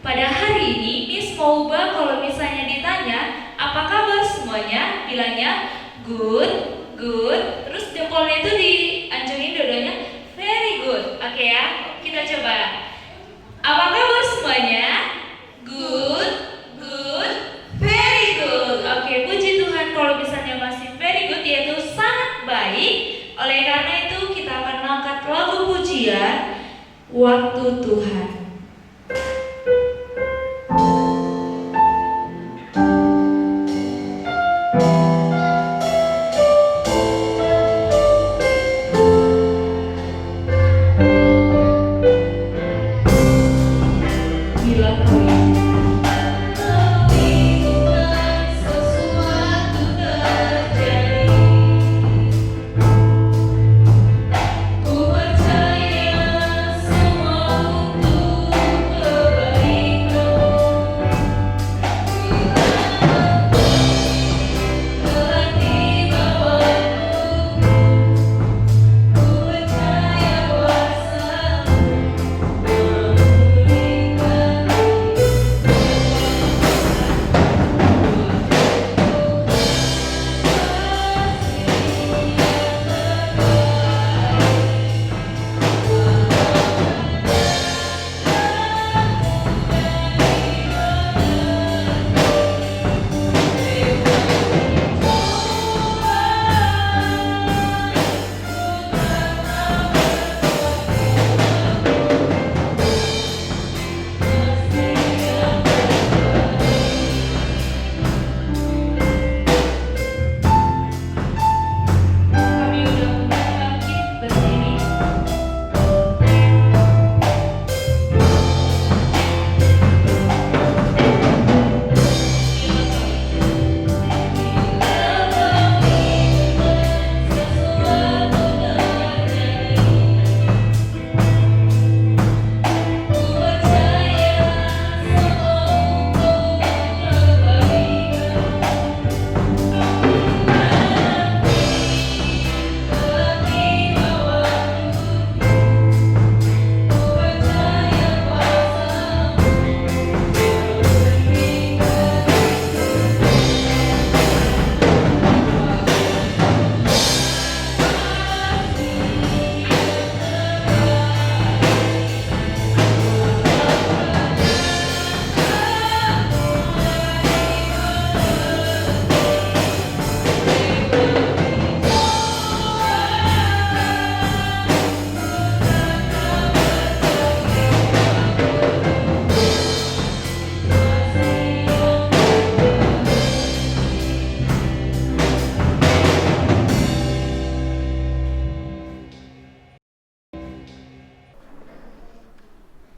Pada hari ini, Miss mau ubah kalau misalnya ditanya, apa kabar semuanya? Bilangnya good, good. Terus jempolnya itu diancungin dua-duanya very good. Oke ya, kita coba. Apa kabar semuanya? Good, good, very good. Oke, puji Tuhan kalau misalnya masih very good, yaitu sangat baik. Oleh karena itu kita akan mengangkat lagu pujian Waktu Tuhan.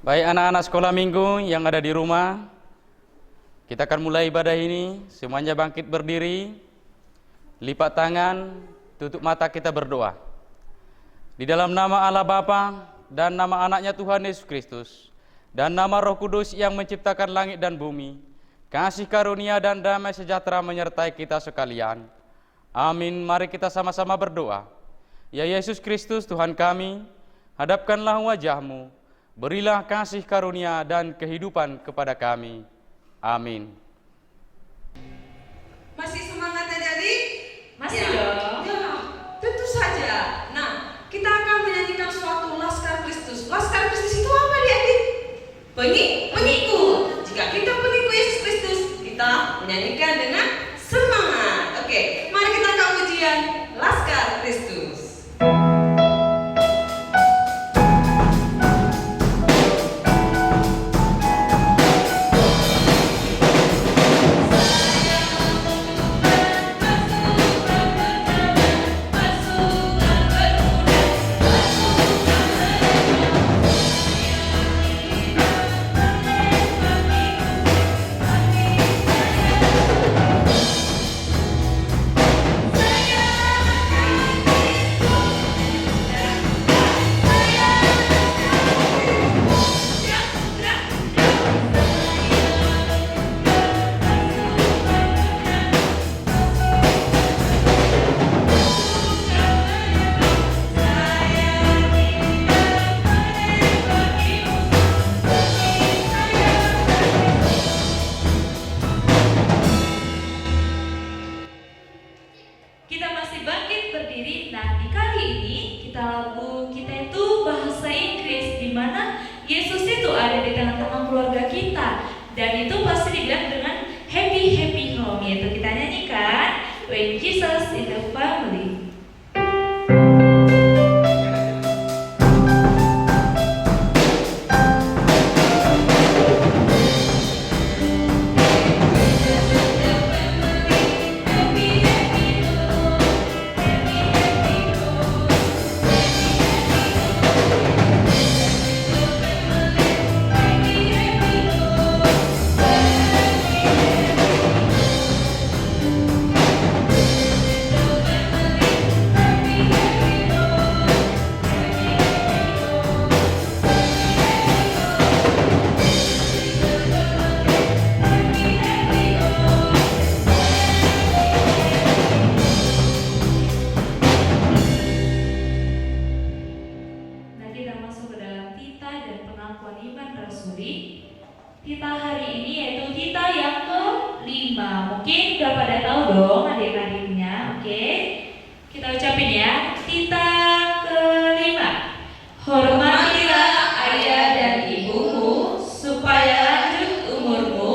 Baik anak-anak sekolah minggu yang ada di rumah, kita akan mulai ibadah ini. Semuanya bangkit berdiri, lipat tangan, tutup mata, kita berdoa. Di dalam nama Allah Bapa dan nama anaknya Tuhan Yesus Kristus dan nama Roh Kudus yang menciptakan langit dan bumi, kasih karunia dan damai sejahtera menyertai kita sekalian. Amin. Mari kita sama-sama berdoa. Ya Yesus Kristus Tuhan kami, hadapkanlah wajah-Mu, berilah kasih karunia dan kehidupan kepada kami. Amin. Masih semangat adik-adik? Masih ya, dong. Ya, tentu saja. Nah, kita akan menyanyikan suatu Laskar Kristus. Laskar Kristus itu apa adik-adik? Pengikut. Jika kita pengikut Yesus Kristus, kita menyanyikan dengan semangat. Oke, mari kita angkat pujian Laskar Kristus. Pasukan berkuda keluarga kita. Dan itu pasti dibilang dengan happy home, yaitu kita nyanyikan When Jesus in the Family. Tita hari ini yaitu Tita yang ke-5. Mungkin udah pada tahu dong adik-adiknya, oke? Kita ucapin ya, Tita ke-5. Hormatilah ayah dan ibumu supaya lanjut umurmu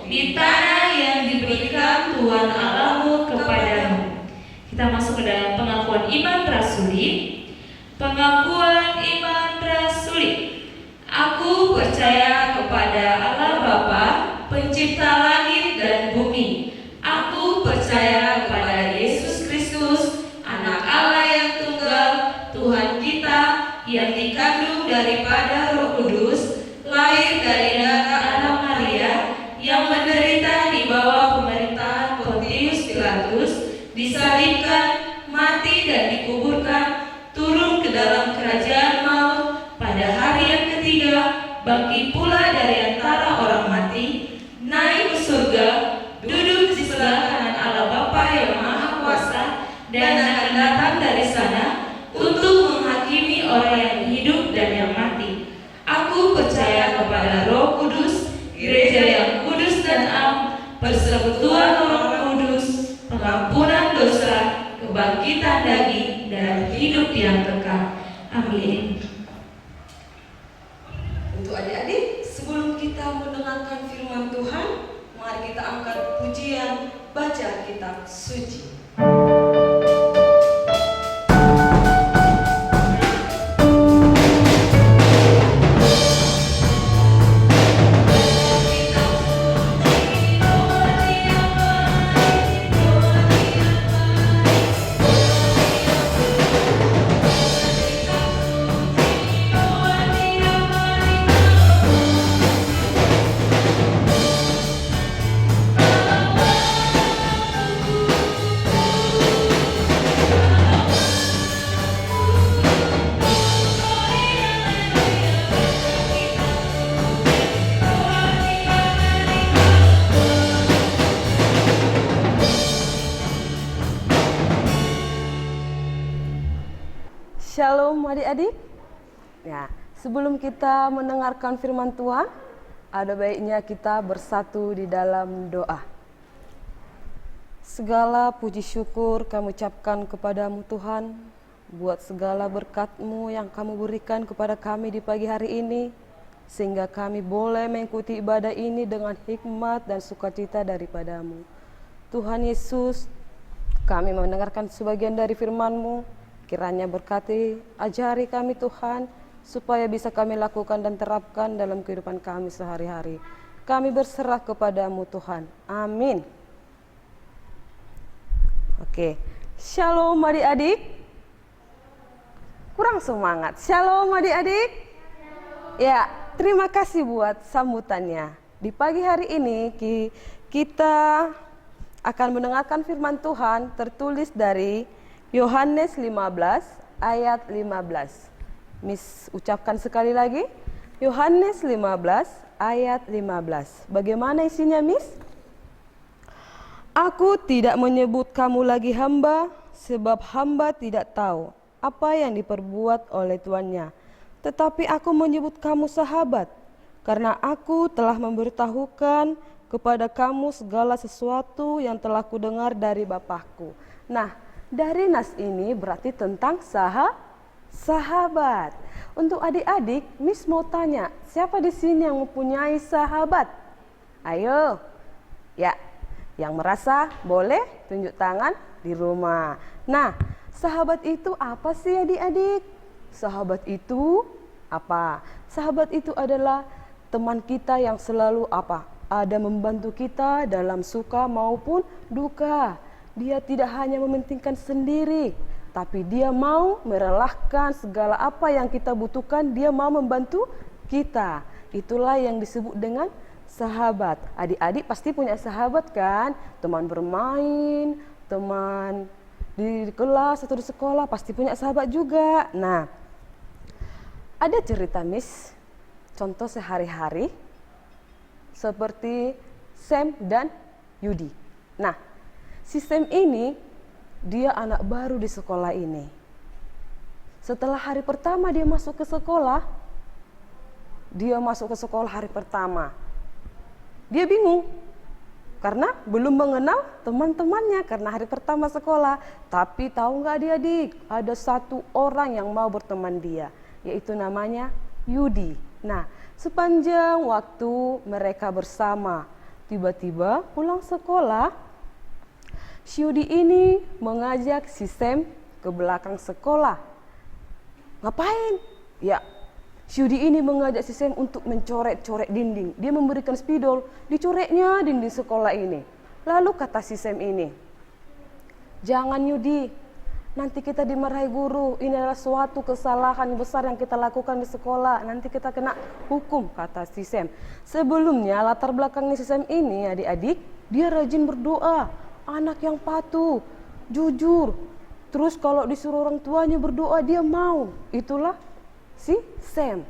di tanah yang diberikan Tuhan Allahmu kepadamu. Kita masuk ke dalam pengakuan iman rasuli. Pengakuan iman rasuli. Aku percaya kepada Allah Bapa, pencipta langit dan bumi. Aku percaya kepada Yesus Kristus, anak Allah yang tunggal, Tuhan kita, yang dikandung daripada Roh Kudus, lahir dari darah Maria, yang menderita di bawah pemerintahan Pontius Pilatus, disalibkan, mati dan dikuburkan, turun ke dalam kerajaan maut, pada hari yang ketiga, bangkit pula dari antara orang mati, naik ke surga, duduk di sebelah kanan Allah Bapa yang Maha Kuasa, dan akan datang dari sana untuk menghakimi orang yang hidup dan yang mati. Aku percaya kepada Roh Kudus, gereja yang kudus dan am, persekutuan Roh Kudus, pengampunan dosa, kebangkitan daging, dan hidup yang kekal. Amin. Untuk adik-adik, sebelum kita mendengarkan firman Tuhan, mari kita angkat pujian, baca kitab suci. Shalom adik-adik. Ya, sebelum kita mendengarkan firman Tuhan, ada baiknya kita bersatu di dalam doa. Segala puji syukur kami ucapkan kepadamu Tuhan, buat segala berkat-Mu yang kamu berikan kepada kami di pagi hari ini, sehingga kami boleh mengikuti ibadah ini dengan hikmat dan sukacita daripadamu. Tuhan Yesus, kami mendengarkan sebagian dari firman-Mu. Kiranya berkati, ajari kami Tuhan, supaya bisa kami lakukan dan terapkan dalam kehidupan kami sehari-hari. Kami berserah kepadamu Tuhan. Amin. Oke, shalom adik-adik. Kurang semangat. Shalom adik-adik. Ya, terima kasih buat sambutannya. Di pagi hari ini kita akan mendengarkan firman Tuhan tertulis dari Yohanes 15 ayat 15. Miss ucapkan sekali lagi. Yohanes 15 ayat 15. Bagaimana isinya, Miss? Aku tidak menyebut kamu lagi hamba, sebab hamba tidak tahu apa yang diperbuat oleh tuannya. Tetapi aku menyebut kamu sahabat, karena aku telah memberitahukan kepada kamu segala sesuatu yang telah kudengar dari Bapakku. Nah, dari nas ini berarti tentang sahabat. Untuk adik-adik, Miss mau tanya, siapa di sini yang mempunyai sahabat? Ayo, ya, yang merasa boleh tunjuk tangan di rumah. Nah, sahabat itu apa sih adik-adik? Sahabat itu apa? Sahabat itu adalah teman kita yang selalu apa? Ada membantu kita dalam suka maupun duka. Dia tidak hanya mementingkan sendiri, tapi dia mau merelakan segala apa yang kita butuhkan, dia mau membantu kita. Itulah yang disebut dengan sahabat. Adik-adik pasti punya sahabat kan? Teman bermain, teman di kelas atau di sekolah pasti punya sahabat juga. Nah, ada cerita Miss, contoh sehari-hari seperti Sam dan Yudi. Nah, si Sam ini dia anak baru di sekolah ini. Setelah hari pertama dia masuk ke sekolah, hari pertama. Dia bingung karena belum mengenal teman-temannya karena hari pertama sekolah. Tapi tahu nggak adik-adik, ada satu orang yang mau berteman dia, yaitu namanya Yudi. Nah, sepanjang waktu mereka bersama, tiba-tiba pulang sekolah, si Yudi ini mengajak si Sam ke belakang sekolah. Ngapain? Ya, si Yudi ini mengajak si Sam untuk mencoret-coret dinding. Dia memberikan spidol, dicoretnya dinding sekolah ini. Lalu kata si Sam ini, "Jangan Yudi, nanti kita dimarahi guru. Ini adalah suatu kesalahan besar yang kita lakukan di sekolah. Nanti kita kena hukum," kata si Sam. Sebelumnya latar belakangnya si Sam ini adik-adik, dia rajin berdoa. Anak yang patuh, jujur. Terus kalau disuruh orang tuanya berdoa dia mau. Itulah si Sam.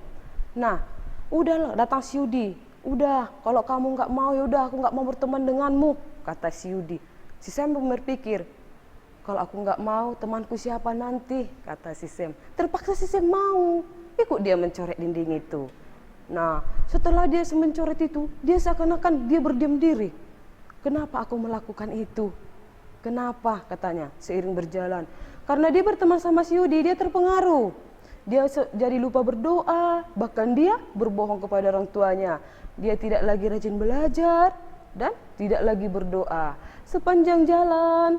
Nah, udahlah datang si Yudi. "Udah, kalau kamu nggak mau ya udah aku nggak mau berteman denganmu," kata si Yudi. Si Sam berpikir, "Kalau aku nggak mau, temanku siapa nanti?" kata si Sam. Terpaksa si Sam mau. Ikut dia mencoret dinding itu. Nah, setelah dia mencoret itu, dia seakan-akan dia berdiam diri. "Kenapa aku melakukan itu?" "Kenapa?" katanya seiring berjalan. Karena dia berteman sama si Yudi, dia terpengaruh. Dia jadi lupa berdoa, bahkan dia berbohong kepada orang tuanya. Dia tidak lagi rajin belajar dan tidak lagi berdoa. Sepanjang jalan,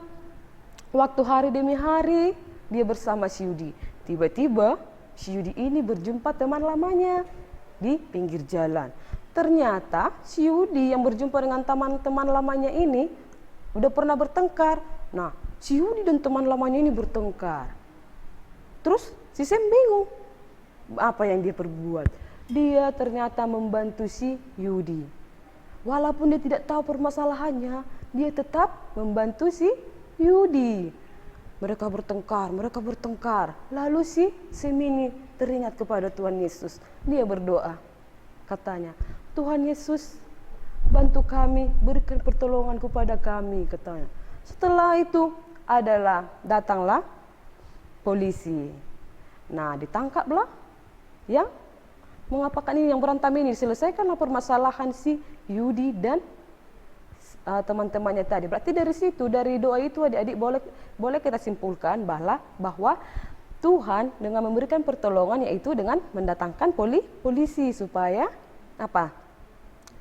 waktu hari demi hari, dia bersama si Yudi. Tiba-tiba si Yudi ini berjumpa teman lamanya di pinggir jalan. Ternyata si Yudi yang berjumpa dengan teman-teman lamanya ini udah pernah bertengkar. Nah, si Yudi dan teman lamanya ini bertengkar. Terus si Sam bingung apa yang dia perbuat. Dia ternyata membantu si Yudi. Walaupun dia tidak tahu permasalahannya, dia tetap membantu si Yudi. Mereka bertengkar. Lalu si Sam ini teringat kepada Tuhan Yesus. Dia berdoa. Katanya, "Tuhan Yesus, bantu kami, berikan pertolongan kepada kami," katanya. Setelah itu datanglah polisi. Nah, ditangkaplah yang mengapakan ini, yang berantem ini. Selesaikanlah permasalahan si Yudi dan teman-temannya tadi. Berarti dari situ, dari doa itu adik-adik boleh kita simpulkan bahwa Tuhan dengan memberikan pertolongan, yaitu dengan mendatangkan polisi supaya apa?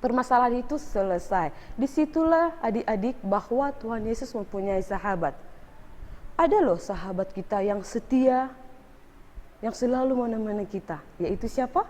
Permasalahan itu selesai. Disitulah adik-adik bahwa Tuhan Yesus mempunyai sahabat. Ada loh sahabat kita yang setia, yang selalu menemani kita, yaitu siapa?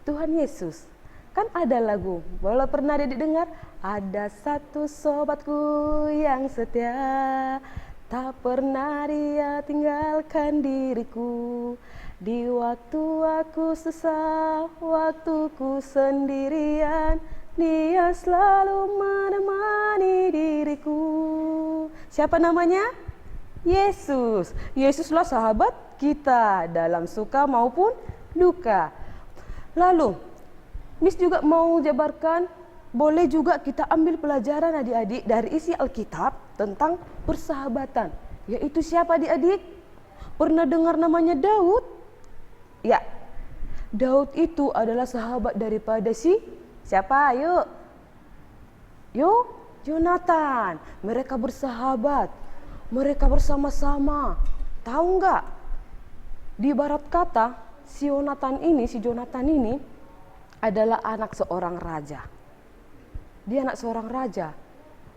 Tuhan Yesus. Kan ada lagu, boleh pernah didengar? "Ada satu sobatku yang setia, tak pernah dia tinggalkan diriku. Di waktu aku susah, waktuku sendirian, dia selalu menemani diriku." Siapa namanya? Yesus. Yesuslah sahabat kita dalam suka maupun duka. Lalu, Miss juga mau jabarkan, boleh juga kita ambil pelajaran adik-adik dari isi Alkitab tentang persahabatan. Yaitu siapa adik-adik? Pernah dengar namanya Daud? Ya, Daud itu adalah sahabat daripada siapa? Yuk, Yonatan. Mereka bersahabat, mereka bersama-sama. Tahu nggak? Di ibarat kata, si Jonathan ini adalah anak seorang raja. Dia anak seorang raja.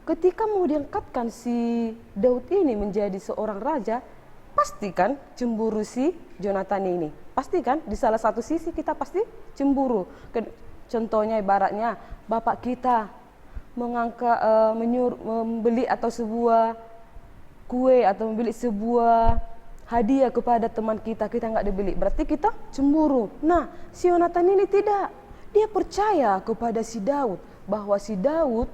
Ketika mau diangkatkan si Daud ini menjadi seorang raja, pasti kan cemburu si Jonathan ini. Pasti kan, di salah satu sisi kita pasti cemburu. Contohnya ibaratnya bapak kita membeli atau sebuah kue atau membeli sebuah hadiah kepada teman kita nggak dibeli, berarti kita cemburu. Nah, si Yonatan ini tidak. Dia percaya kepada si Daud bahwa si Daud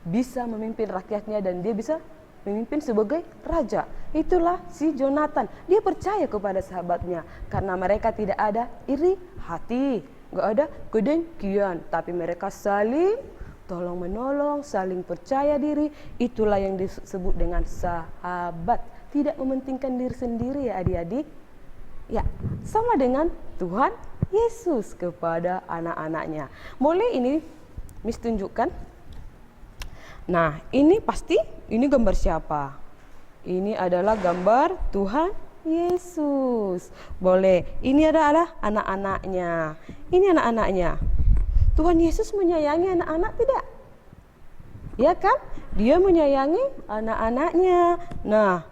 bisa memimpin rakyatnya dan dia bisa memimpin sebagai raja. Itulah si Jonathan. Dia percaya kepada sahabatnya karena mereka tidak ada iri hati, nggak ada kedengkian, tapi mereka saling tolong menolong, saling percaya diri. Itulah yang disebut dengan sahabat. Tidak mementingkan diri sendiri ya adik-adik. Ya, sama dengan Tuhan Yesus kepada anak-anaknya. Boleh ini Miss tunjukkan? Nah, ini gambar siapa? Ini adalah gambar Tuhan Yesus. Boleh. Ini adalah anak-anaknya. Ini anak-anaknya. Tuhan Yesus menyayangi anak-anak tidak? Ya kan? Dia menyayangi anak-anaknya. Nah,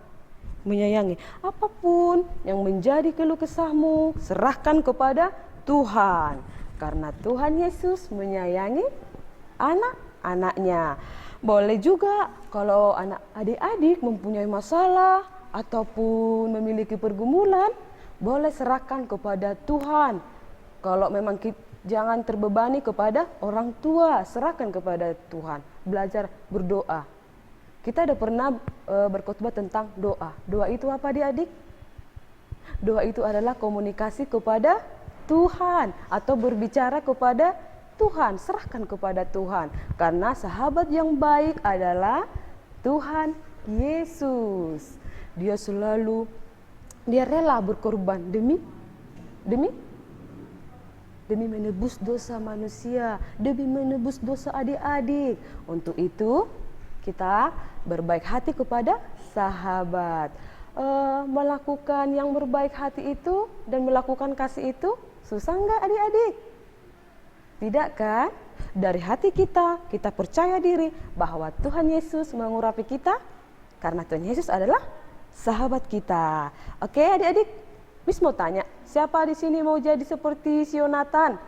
menyayangi apapun yang menjadi keluh kesahmu, serahkan kepada Tuhan. Karena Tuhan Yesus menyayangi anak-anaknya. Boleh juga kalau adik-adik mempunyai masalah ataupun memiliki pergumulan, boleh serahkan kepada Tuhan. Kalau memang jangan terbebani kepada orang tua, serahkan kepada Tuhan. Belajar berdoa. Kita ada pernah berkhotbah tentang doa. Doa itu apa adik-adik? Doa itu adalah komunikasi kepada Tuhan atau berbicara kepada Tuhan. Serahkan kepada Tuhan. Karena sahabat yang baik adalah Tuhan Yesus. Dia rela berkorban demi menebus dosa manusia, demi menebus dosa adik-adik. Untuk itu kita berbaik hati kepada sahabat. Melakukan yang berbaik hati itu dan melakukan kasih itu susah enggak adik-adik? Tidak kan? Dari hati kita percaya diri bahwa Tuhan Yesus mengurapi kita karena Tuhan Yesus adalah sahabat kita. Oke adik-adik, Miss mau tanya, siapa di sini mau jadi seperti si Yonatan?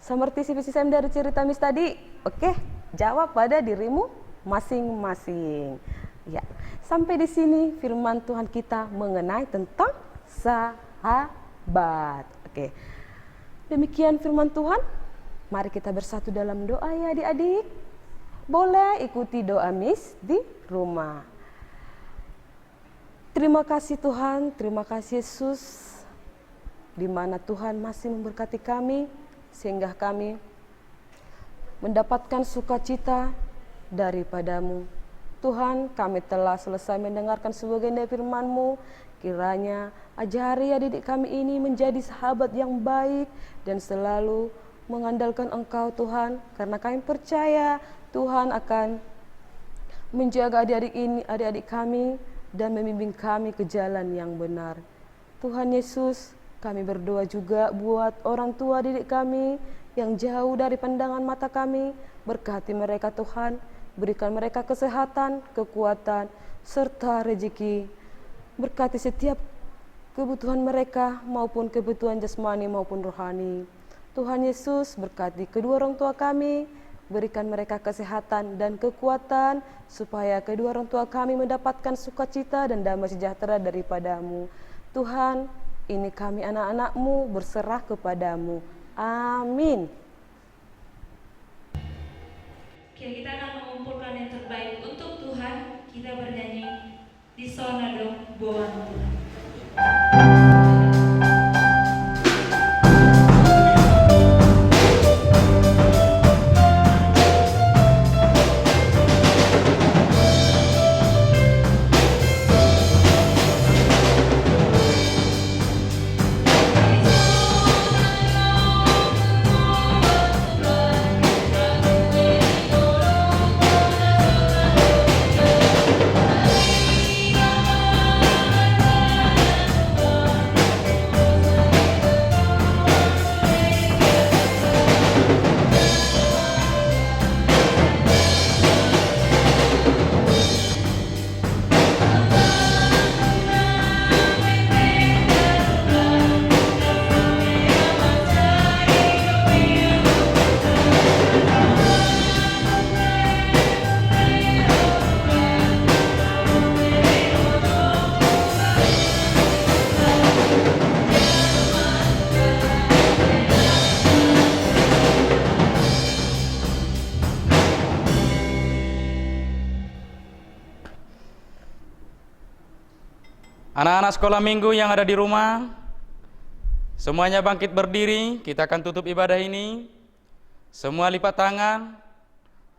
Seperti si Sam dari cerita Miss tadi? Oke, jawab pada dirimu masing-masing. Ya, sampai di sini firman Tuhan kita mengenai tentang sahabat. Oke. Demikian firman Tuhan. Mari kita bersatu dalam doa ya adik-adik. Boleh ikuti doa Miss di rumah. Terima kasih Tuhan, terima kasih Yesus, di mana Tuhan masih memberkati kami sehingga kami mendapatkan sukacita daripadamu. Tuhan, kami telah selesai mendengarkan sebagian dari firman-Mu. Kiranya ajari adik-adik kami ini menjadi sahabat yang baik dan selalu mengandalkan Engkau Tuhan, karena kami percaya Tuhan akan menjaga adik-adik kami dan membimbing kami ke jalan yang benar. Tuhan Yesus, kami berdoa juga buat orang tua didik kami yang jauh dari pandangan mata kami. Berkati mereka Tuhan, berikan mereka kesehatan, kekuatan, serta rezeki. Berkati setiap kebutuhan mereka maupun kebutuhan jasmani maupun rohani. Tuhan Yesus, berkati kedua orang tua kami, berikan mereka kesehatan dan kekuatan supaya kedua orang tua kami mendapatkan sukacita dan damai sejahtera daripadamu. Tuhan, ini kami anak-anak-Mu berserah kepadamu. Amin. Oke, kita akan mengumpulkan yang terbaik untuk Tuhan. Kita bernyanyi di Sonado Boang Tuhan. Thank Anak-anak sekolah minggu yang ada di rumah, semuanya bangkit berdiri, kita akan tutup ibadah ini. Semua lipat tangan,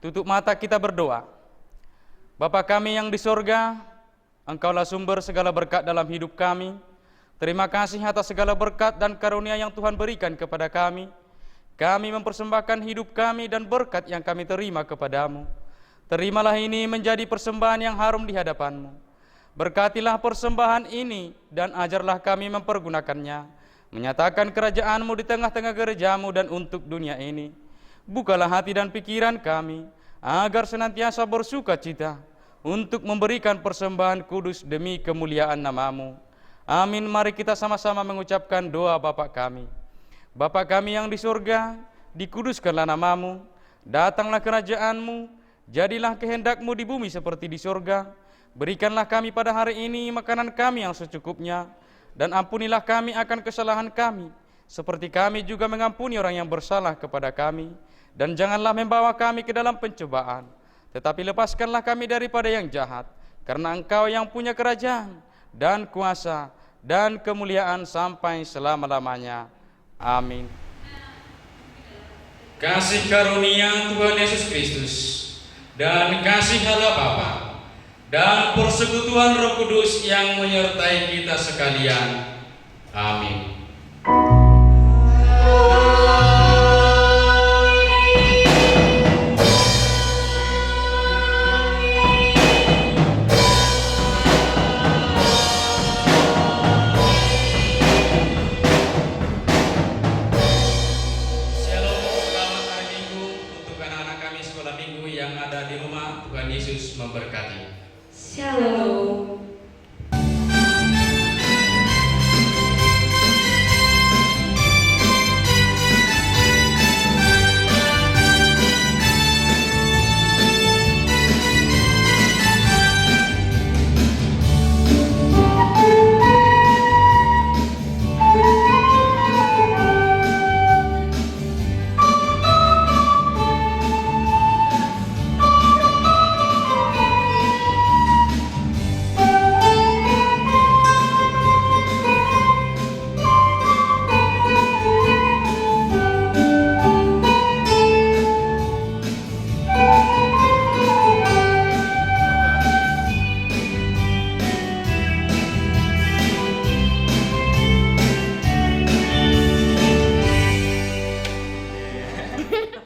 tutup mata, kita berdoa. Bapa kami yang di sorga, Engkaulah sumber segala berkat dalam hidup kami. Terima kasih atas segala berkat dan karunia yang Tuhan berikan kepada kami. Kami mempersembahkan hidup kami dan berkat yang kami terima kepadamu. Terimalah ini menjadi persembahan yang harum di hadapan-Mu. Berkatilah persembahan ini dan ajarlah kami mempergunakannya, menyatakan kerajaan-Mu di tengah-tengah gereja-Mu dan untuk dunia ini. Bukalah hati dan pikiran kami, agar senantiasa bersuka cita untuk memberikan persembahan kudus demi kemuliaan nama-Mu. Amin. Mari kita sama-sama mengucapkan doa Bapa kami. Bapa kami yang di surga, dikuduskanlah nama-Mu, datanglah kerajaan-Mu, jadilah kehendak-Mu di bumi seperti di surga. Berikanlah kami pada hari ini makanan kami yang secukupnya, dan ampunilah kami akan kesalahan kami, seperti kami juga mengampuni orang yang bersalah kepada kami. Dan janganlah membawa kami ke dalam pencobaan, tetapi lepaskanlah kami daripada yang jahat, karena Engkau yang punya kerajaan, dan kuasa, dan kemuliaan sampai selama-lamanya. Amin. Kasih karunia Tuhan Yesus Kristus, dan kasih Allah Bapa, dan persekutuan Roh Kudus yang menyertai kita sekalian. Amin. Shalom, selamat hari Minggu untuk anak-anak kami sekolah minggu yang ada di rumah. Tuhan Yesus memberkati. Shalom.